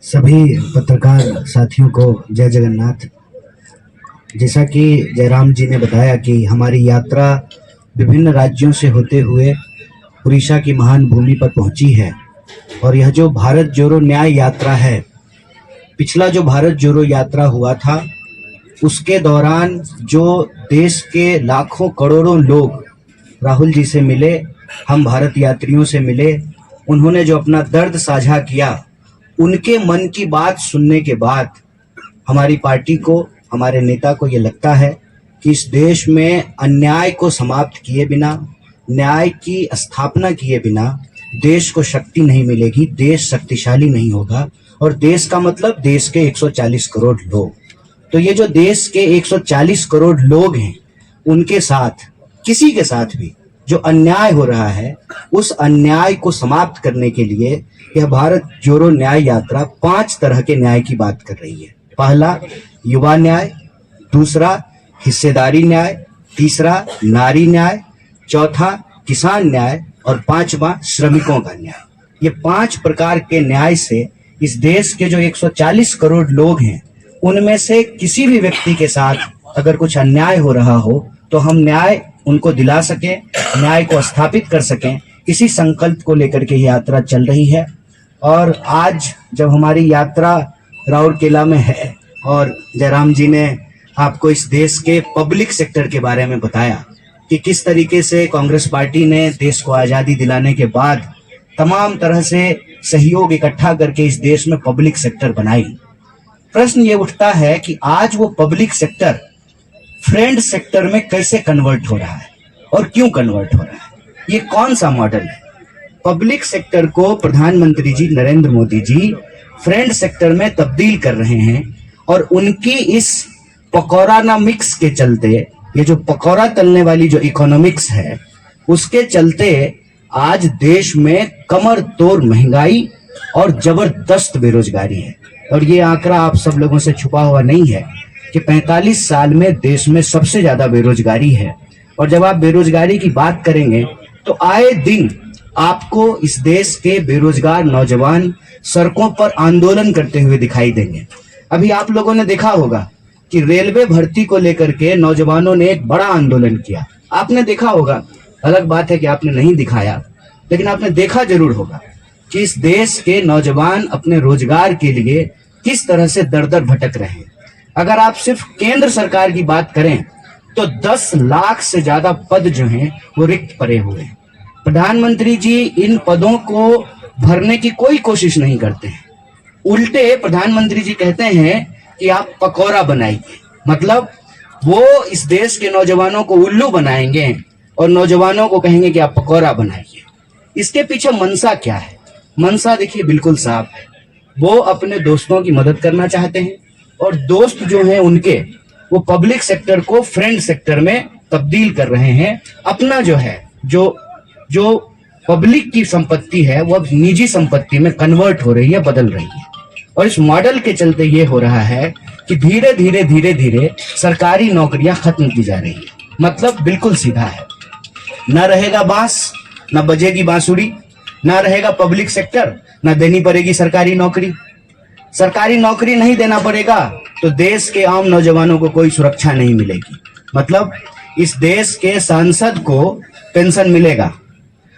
सभी पत्रकार साथियों को जय जगन्नाथ। जैसा कि जयराम जी ने बताया कि हमारी यात्रा विभिन्न राज्यों से होते हुए उड़ीसा की महान भूमि पर पहुंची है। और यह जो भारत जोड़ो न्याय यात्रा है, पिछला जो भारत जोड़ो यात्रा हुआ था उसके दौरान जो देश के लाखों करोड़ों लोग राहुल जी से मिले, हम भारत यात्रियों से मिले, उन्होंने जो अपना दर्द साझा किया, उनके मन की बात सुनने के बाद हमारी पार्टी को, हमारे नेता को ये लगता है कि इस देश में अन्याय को समाप्त किए बिना, न्याय की स्थापना किए बिना देश को शक्ति नहीं मिलेगी, देश शक्तिशाली नहीं होगा। और देश का मतलब देश के 140 करोड़ लोग। तो ये जो देश के 140 करोड़ लोग हैं, उनके साथ, किसी के साथ भी जो अन्याय हो रहा है, उस अन्याय को समाप्त करने के लिए यह भारत जोड़ो न्याय यात्रा 5 तरह के न्याय की बात कर रही है। पहला युवा न्याय, दूसरा हिस्सेदारी न्याय, तीसरा नारी न्याय, चौथा किसान न्याय और पांचवा श्रमिकों का न्याय। ये 5 प्रकार के न्याय से इस देश के जो 140 करोड़ लोग हैं, उनमें से किसी भी व्यक्ति के साथ अगर कुछ अन्याय हो रहा हो तो हम न्याय उनको दिला सकें, न्याय को स्थापित कर सकें, इसी संकल्प को लेकर के यात्रा चल रही है। और आज जब हमारी यात्रा राउरकेला में है और जयराम जी ने आपको इस देश के पब्लिक सेक्टर के बारे में बताया कि किस तरीके से कांग्रेस पार्टी ने देश को आज़ादी दिलाने के बाद तमाम तरह से सहयोग इकट्ठा करके इस देश में पब्लिक सेक्टर बनाई, प्रश्न ये उठता है कि आज वो पब्लिक सेक्टर फ्रेंड सेक्टर में कैसे कन्वर्ट हो रहा है और क्यों कन्वर्ट हो रहा है, ये कौन सा मॉडल है। पब्लिक सेक्टर को प्रधानमंत्री जी नरेंद्र मोदी जी फ्रेंड सेक्टर में तब्दील कर रहे हैं और उनकी इस पकौड़ानॉमिक्स के चलते, ये जो पकौड़ा तलने वाली जो इकोनॉमिक्स है, उसके चलते आज देश में कमर तोड़ महंगाई और जबरदस्त बेरोजगारी है। और ये आंकड़ा आप सब लोगों से छुपा हुआ नहीं है कि 45 साल में देश में सबसे ज्यादा बेरोजगारी है। और जब आप बेरोजगारी की बात करेंगे तो आए दिन आपको इस देश के बेरोजगार नौजवान सड़कों पर आंदोलन करते हुए दिखाई देंगे। अभी आप लोगों ने देखा होगा कि रेलवे भर्ती को लेकर के नौजवानों ने एक बड़ा आंदोलन किया। आपने देखा होगा, अलग बात है कि आपने नहीं दिखाया, लेकिन आपने देखा जरूर होगा कि इस देश के नौजवान अपने रोजगार के लिए किस तरह से दर दर भटक रहे हैं। अगर आप सिर्फ केंद्र सरकार की बात करें तो 10 लाख से ज्यादा पद जो हैं वो रिक्त पड़े हुए हैं। प्रधानमंत्री जी इन पदों को भरने की कोई कोशिश नहीं करते हैं। उल्टे प्रधानमंत्री जी कहते हैं कि आप पकौड़ा बनाइए, मतलब वो इस देश के नौजवानों को उल्लू बनाएंगे और नौजवानों को कहेंगे कि आप पकौड़ा बनाइए। इसके पीछे मनसा क्या है? मनसा देखिए बिल्कुल साफ है, वो अपने दोस्तों की मदद करना चाहते हैं और दोस्त जो हैं उनके, वो पब्लिक सेक्टर को फ्रेंड सेक्टर में तब्दील कर रहे हैं। अपना जो है, जो पब्लिक की संपत्ति है, वो अब निजी संपत्ति में कन्वर्ट हो रही है, बदल रही है। और इस मॉडल के चलते ये हो रहा है कि धीरे धीरे सरकारी नौकरियां खत्म की जा रही है। मतलब बिल्कुल सीधा है, न रहेगा बांस, न बजेगी बांसुरी, ना रहेगा पब्लिक सेक्टर, ना देनी पड़ेगी सरकारी नौकरी। सरकारी नौकरी नहीं देना पड़ेगा तो देश के आम नौजवानों को कोई सुरक्षा नहीं मिलेगी। मतलब इस देश के सांसद को पेंशन मिलेगा,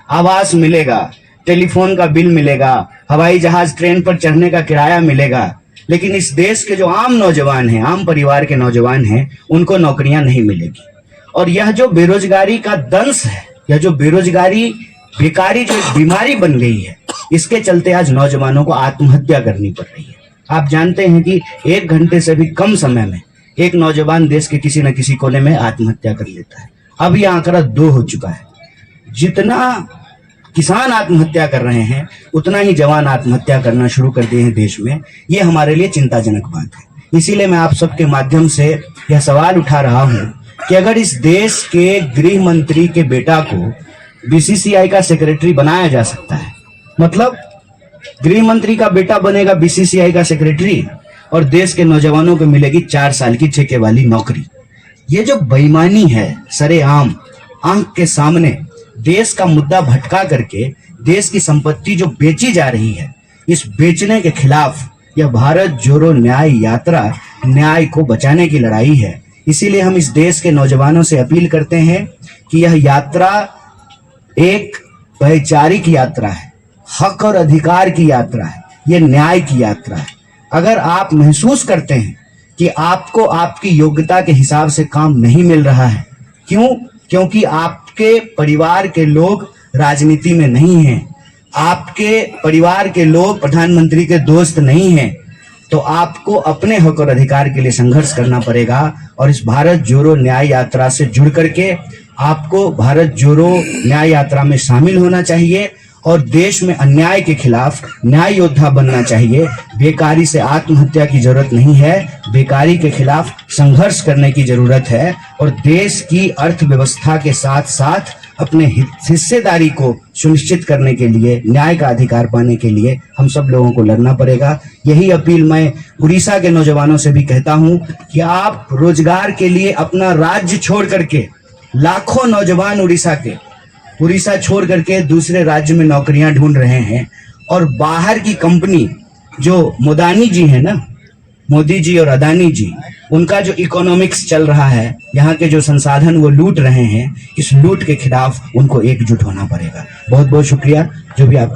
आवास मिलेगा, टेलीफोन का बिल मिलेगा, हवाई जहाज ट्रेन पर चढ़ने का किराया मिलेगा, लेकिन इस देश के जो आम नौजवान हैं, आम परिवार के नौजवान हैं, उनको नौकरियां नहीं मिलेगी। और यह जो बेरोजगारी का दंश है, यह जो बेरोजगारी बेकारी जो एक बीमारी बन गई है, इसके चलते आज नौजवानों को आत्महत्या करनी पड़ रही है। आप जानते हैं कि 1 घंटे से भी कम समय में एक नौजवान देश के किसी न किसी कोने में आत्महत्या कर लेता है। अब यह आंकड़ा 2 हो चुका है। जितना किसान आत्महत्या कर रहे हैं, उतना ही जवान आत्महत्या करना शुरू कर दिए हैं देश में। ये हमारे लिए चिंताजनक बात है। इसीलिए मैं आप सबके माध्यम से यह सवाल उठा रहा हूं कि अगर इस देश के गृह मंत्री के बेटा को बीसीसीआई का सेक्रेटरी बनाया जा सकता है, मतलब गृह मंत्री का बेटा बनेगा बीसीसीआई का सेक्रेटरी और देश के नौजवानों को मिलेगी 4 साल की ठेके वाली नौकरी। ये जो बेईमानी है, सरेआम आंख के सामने देश का मुद्दा भटका करके देश की संपत्ति जो बेची जा रही है, इस बेचने के खिलाफ यह भारत जोड़ो न्याय यात्रा न्याय को बचाने की लड़ाई है। इसीलिए हम इस देश के नौजवानों से अपील करते हैं कि यह यात्रा एक वैचारिक यात्रा है, हक और अधिकार की यात्रा है, ये न्याय की यात्रा है। अगर आप महसूस करते हैं कि आपको आपकी योग्यता के हिसाब से काम नहीं मिल रहा है, क्योंकि आपके परिवार के लोग राजनीति में नहीं हैं, आपके परिवार के लोग प्रधानमंत्री के दोस्त नहीं हैं, तो आपको अपने हक और अधिकार के लिए संघर्ष करना पड़ेगा। और इस भारत जोड़ो न्याय यात्रा से जुड़ करके आपको भारत जोड़ो न्याय यात्रा में शामिल होना चाहिए और देश में अन्याय के खिलाफ न्याय योद्धा बनना चाहिए। बेकारी से आत्महत्या की जरूरत नहीं है, बेकारी के खिलाफ संघर्ष करने की जरूरत है और देश की अर्थव्यवस्था के साथ साथ अपने हिस्सेदारी को सुनिश्चित करने के लिए, न्याय का अधिकार पाने के लिए हम सब लोगों को लड़ना पड़ेगा। यही अपील मैं उड़ीसा के नौजवानों से भी कहता हूं कि आप रोजगार के लिए अपना राज्य छोड़ करके, लाखों नौजवान उड़ीसा छोड़ करके दूसरे राज्य में नौकरियां ढूंढ रहे हैं और बाहर की कंपनी जो मोदानी जी है ना, मोदी जी और अदानी जी, उनका जो इकोनॉमिक्स चल रहा है, यहाँ के जो संसाधन वो लूट रहे हैं, इस लूट के खिलाफ उनको एकजुट होना पड़ेगा। बहुत बहुत शुक्रिया जो भी आपका